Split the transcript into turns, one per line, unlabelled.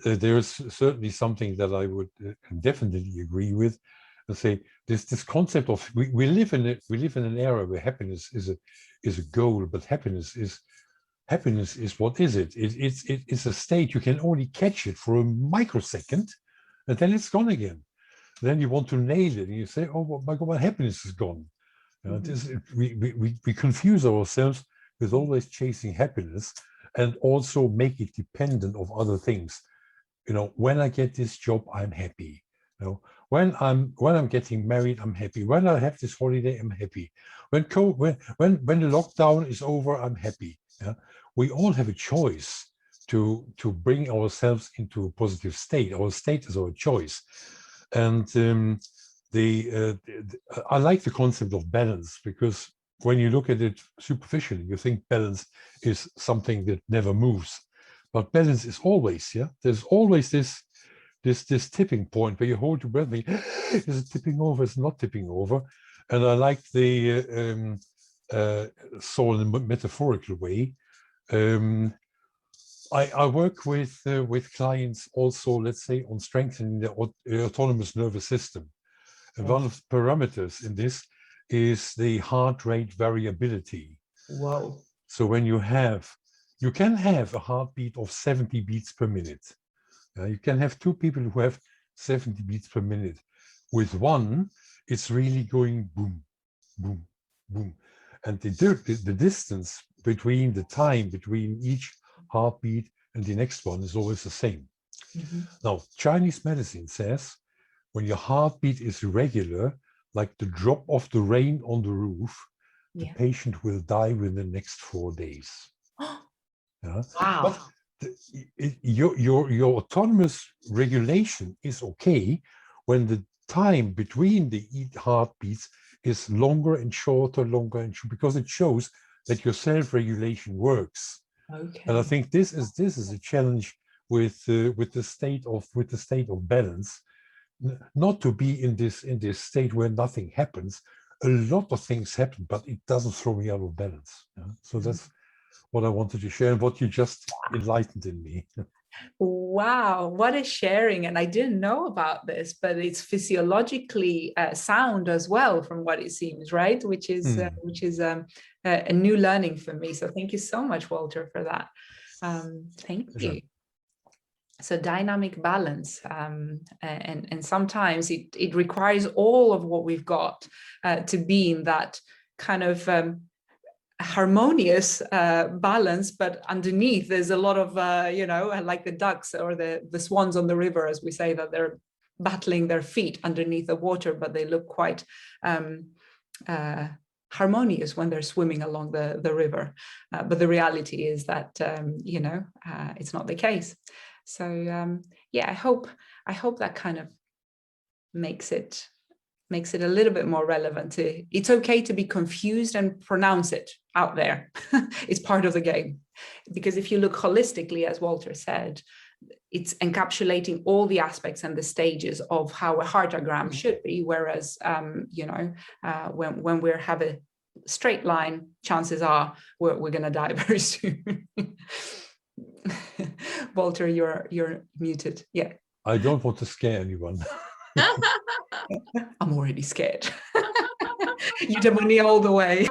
There's certainly something that I would definitely agree with, and say this concept of we live in an era where happiness is a goal, but happiness is what is it? It's a state. You can only catch it for a microsecond, and then it's gone again. Then you want to nail it, and you say, "Oh my God, my happiness is gone." We confuse ourselves with always chasing happiness, and also make it dependent of other things. When I get this job, I'm happy. When I'm getting married, I'm happy. When I have this holiday, I'm happy. When the lockdown is over, I'm happy. Yeah? We all have a choice to bring ourselves into a positive state. Our state is our choice, and I like the concept of balance, because when you look at it superficially, you think balance is something that never moves, but balance is always, there's always this tipping point where you hold your breath, is it tipping over? It's not tipping over. And I like the so in a metaphorical way. I work with clients also, let's say, on strengthening the autonomous nervous system. And one of the parameters in this is the heart rate variability.
Wow.
So when you can have a heartbeat of 70 beats per minute. You can have two people who have 70 beats per minute. With one, it's really going boom, boom, boom. And the distance between the time between each heartbeat and the next one is always the same. Now, Chinese medicine says when your heartbeat is irregular, like the drop of the rain on the roof, the patient will die within the next 4 days.
Wow.
But your autonomous regulation is okay when the time between the heartbeats is longer and shorter, because it shows that your self-regulation works.
Okay.
And I think this is a challenge with the state of balance, not to be in this state where nothing happens. A lot of things happen, but it doesn't throw me out of balance. So that's what I wanted to share, and what you just enlightened in me.
Wow, what a sharing. And I didn't know about this, but it's physiologically sound as well, from what it seems, right? Which is a new learning for me. So thank you so much, Walter, for that. Thank you. So dynamic balance, and sometimes it requires all of what we've got to be in that kind of harmonious balance, but underneath there's a lot of like the ducks or the swans on the river, as we say, that they're battling their feet underneath the water, but they look quite harmonious when they're swimming along the river, but the reality is that it's not the case. So I hope that kind of makes it a little bit more relevant. It's okay to be confused and pronounce it out there. It's part of the game. Because if you look holistically, as Walter said, it's encapsulating all the aspects and the stages of how a heartogram should be. Whereas, when we have a straight line, chances are we're going to die very soon. Walter, you're muted. Yeah.
I don't want to scare anyone.
I'm already scared. Eudaimonia all the way.